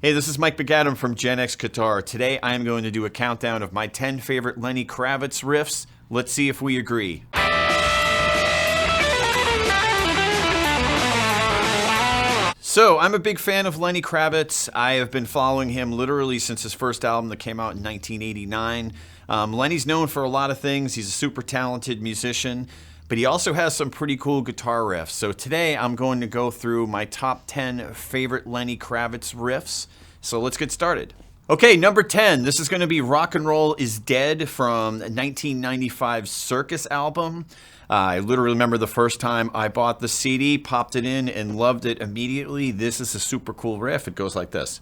Hey, this is Mike McAdam from GenX Guitar. Today I am going to do a countdown of my 10 favorite Lenny Kravitz riffs. Let's see if we agree. So, I'm a big fan of Lenny Kravitz. I have been following him literally since his first album that came out in 1989. Lenny's known for a lot of things. He's a super talented musician, but he also has some pretty cool guitar riffs. So today I'm going to go through my top 10 favorite Lenny Kravitz riffs. So let's get started. Okay, number 10. This is going to be Rock and Roll is Dead from 1995's Circus album. I literally remember the first time I bought the CD, popped it in, and loved it immediately. This is a super cool riff. It goes like this.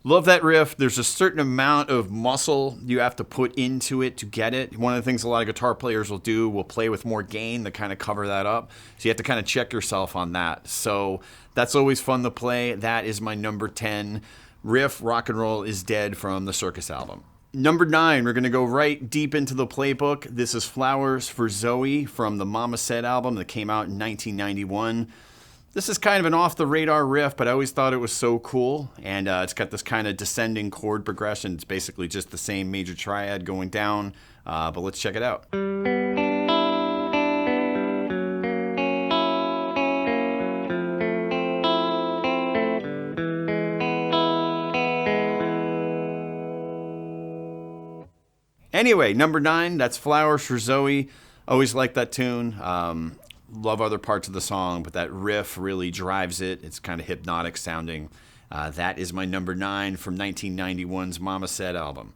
Love that riff. There's a certain amount of muscle you have to put into it to get it. One of the things a lot of guitar players will play with more gain to kind of cover that up. So you have to kind of check yourself on that. So that's always fun to play. That is my number 10 riff, Rock and Roll is Dead from the Circus album. Number 9, we're going to go right deep into the playbook. This is Flowers for Zoe from the Mama Said album that came out in 1991. This is kind of an off-the-radar riff, but I always thought it was so cool. And it's got this kind of descending chord progression. It's basically just the same major triad going down, but let's check it out. Anyway, number 9, that's Flowers for Zoe. Always liked that tune. Love other parts of the song, but that riff really drives it. It's kind of hypnotic sounding. That is my number 9 from 1991's Mama Said album.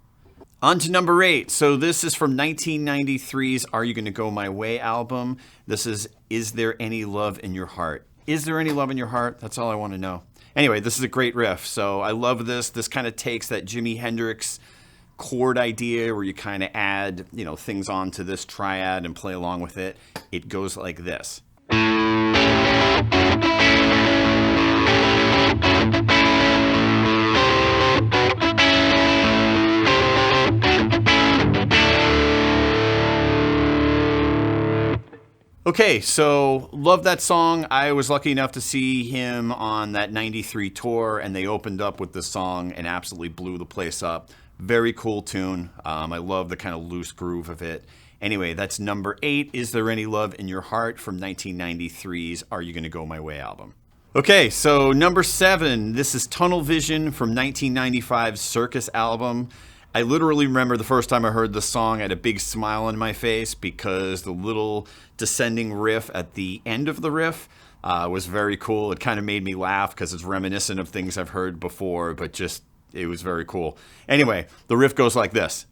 On to number 8. So this is from 1993's Are You Gonna Go My Way album. This is There Any Love in Your Heart? Is there any love in your heart? That's all I want to know. Anyway, this is a great riff. So I love this. This kind of takes that Jimi Hendrix chord idea where you kind of add, things onto this triad and play along with it. It goes like this. Okay, so love that song. I was lucky enough to see him on that 93 tour, and they opened up with this song and absolutely blew the place up. Very cool tune. I love the kind of loose groove of it. Anyway, that's number 8, Is There Any Love in Your Heart from 1993's Are You Gonna Go My Way album. Okay, so number 7, this is Tunnel Vision from 1995's Circus album. I literally remember the first time I heard the song, I had a big smile on my face because the little descending riff at the end of the riff was very cool. It kind of made me laugh because it's reminiscent of things I've heard before, but just it was very cool. Anyway, the riff goes like this.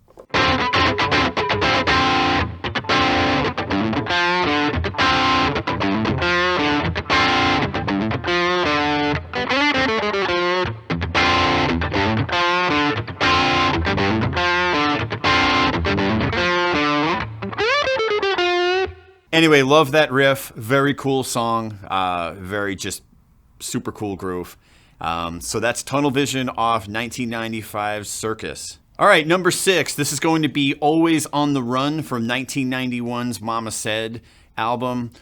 Anyway, love that riff. Very cool song. Very just super cool groove. So that's Tunnel Vision off 1995's Circus. All right, number 6. This is going to be Always on the Run from 1991's Mama Said album.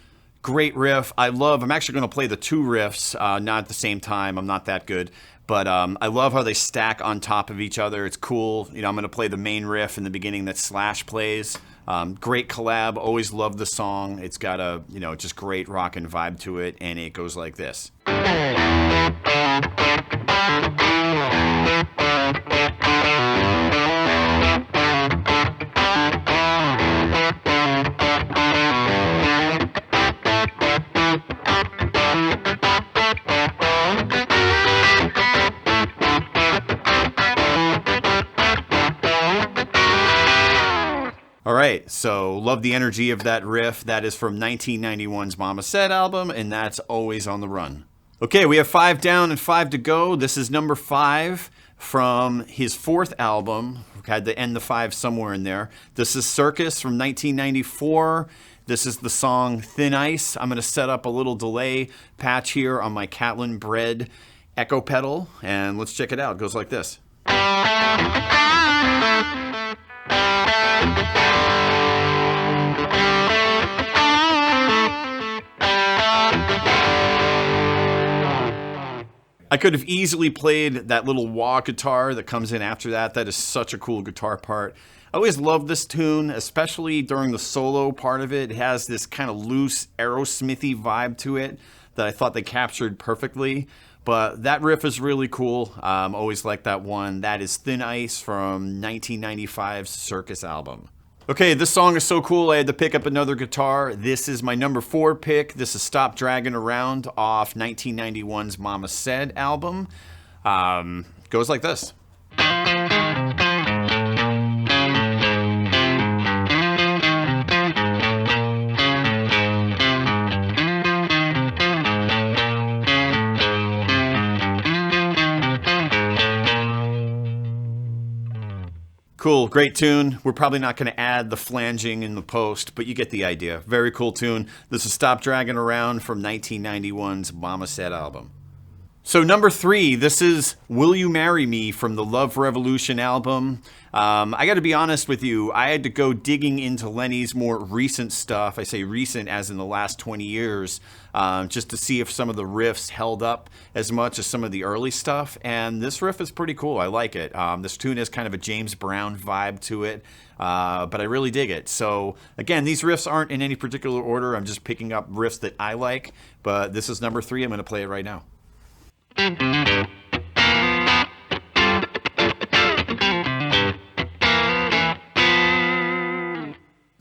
Great riff. I'm actually going to play the 2 riffs, not at the same time. I'm not that good. But I love how they stack on top of each other. It's cool. I'm going to play the main riff in the beginning that Slash plays. Great collab. Always loved the song. It's got a, just great rockin' vibe to it. And it goes like this. All right, so love the energy of that riff. That is from 1991's Mama Said album, and that's Always on the Run. Okay, we have 5 down and 5 to go. This is number 5 from his 4th album. Had to end the 5 somewhere in there. This is Circus from 1994. This is the song Thin Ice. I'm going to set up a little delay patch here on my Catlin Bred Echo pedal, and let's check it out. It goes like this. I could have easily played that little wah guitar that comes in after that. That is such a cool guitar part. I always loved this tune, especially during the solo part of it. It has this kind of loose Aerosmithy vibe to it that I thought they captured perfectly. But that riff is really cool. Always liked that one. That is Thin Ice from 1995's Circus album. Okay, this song is so cool, I had to pick up another guitar. This is my number 4 pick. This is Stop Draggin' Around off 1991's Mama Said album. Goes like this. Cool, great tune. We're probably not going to add the flanging in the post, but you get the idea. Very cool tune. This is Stop Draggin' Around from 1991's Mama Said album. So number 3, this is Will You Marry Me from the Love Revolution album. I got to be honest with you, I had to go digging into Lenny's more recent stuff. I say recent as in the last 20 years, just to see if some of the riffs held up as much as some of the early stuff. And this riff is pretty cool. I like it. This tune has kind of a James Brown vibe to it, but I really dig it. So again, these riffs aren't in any particular order. I'm just picking up riffs that I like, but this is number 3. I'm going to play it right now.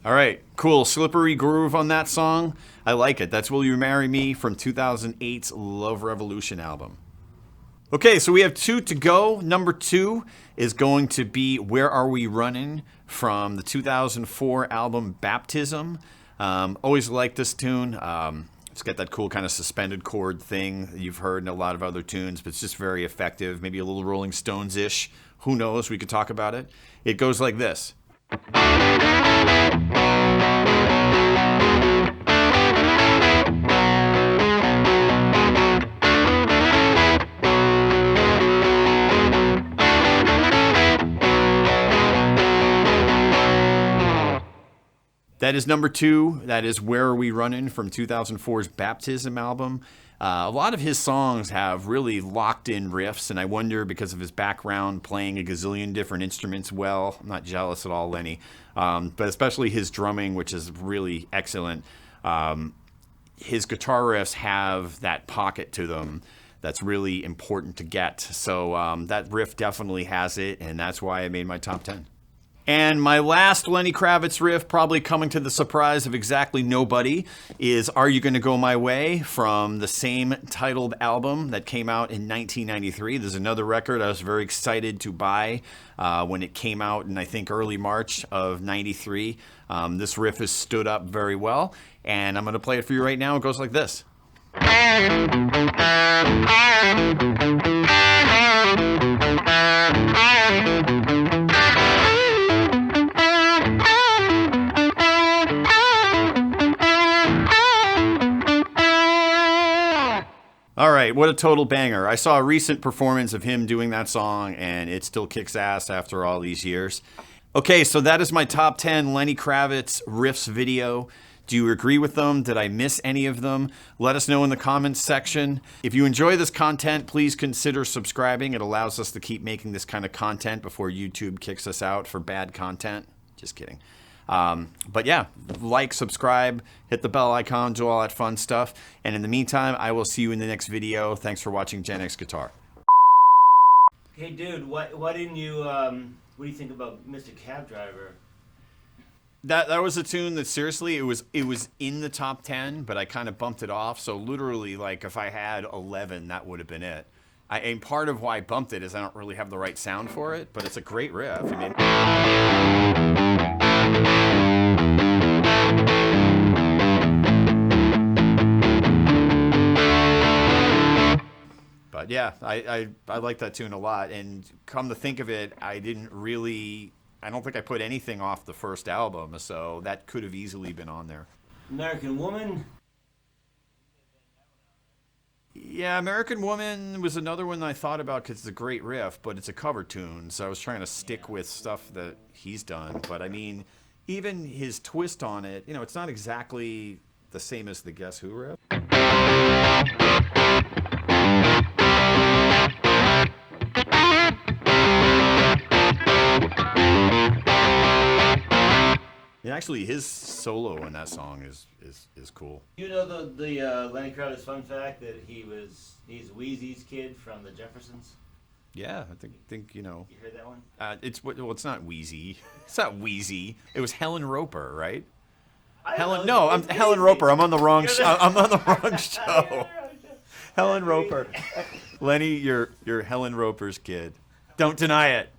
All right, cool. Slippery groove on that song. I like it. That's Will You Marry Me from 2008's Love Revolution album. Okay, so we have 2 to go. Number 2 is going to be Where Are We Running from the 2004 album Baptism. Always liked this tune. It's got that cool kind of suspended chord thing that you've heard in a lot of other tunes, but it's just very effective. Maybe a little Rolling Stones-ish. Who knows? We could talk about it. It goes like this. That is number 2. That is Where Are We Running from 2004's Baptism album. A lot of his songs have really locked in riffs, and I wonder because of his background playing a gazillion different instruments well. I'm not jealous at all, Lenny, but especially his drumming, which is really excellent. His guitar riffs have that pocket to them that's really important to get. So that riff definitely has it, and that's why I made my top 10. And my last Lenny Kravitz riff, probably coming to the surprise of exactly nobody, is Are You Gonna Go My Way from the same titled album that came out in 1993. There's another record I was very excited to buy when it came out in, I think, early March of 93. This riff has stood up very well, and I'm going to play it for you right now. It goes like this. All right, what a total banger. I saw a recent performance of him doing that song, and it still kicks ass after all these years. Okay, so that is my top 10 Lenny Kravitz riffs video. Do you agree with them? Did I miss any of them? Let us know in the comments section. If you enjoy this content, please consider subscribing. It allows us to keep making this kind of content before YouTube kicks us out for bad content. Just kidding. But yeah, like, subscribe, hit the bell icon, do all that fun stuff. And in the meantime, I will see you in the next video. Thanks for watching GenX Guitar. Hey dude, why didn't you, what do you think about Mr. Cab Driver? That was a tune that, seriously, it was in the top 10, but I kind of bumped it off. So literally, like, if I had 11, that would have been it. And part of why I bumped it is I don't really have the right sound for it, but it's a great riff. I mean, but yeah, I like that tune a lot. And come to think of it, I don't think I put anything off the first album, so that could have easily been on there. American Woman? Yeah, American Woman was another one that I thought about because it's a great riff, but it's a cover tune, so I was trying to stick with stuff that he's done. But I mean, even his twist on it, it's not exactly the same as the Guess Who riff. And actually, his solo in that song is cool. You know the Lenny Kravitz fun fact that he's Wheezy's kid from the Jeffersons? Yeah, I think. You heard that one? It's not Wheezy. It's not Wheezy. It was Helen Roper, right? I'm Helen Roper. I'm on the wrong. I'm on the wrong show. Helen Roper. Lenny, you're Helen Roper's kid. Don't deny it.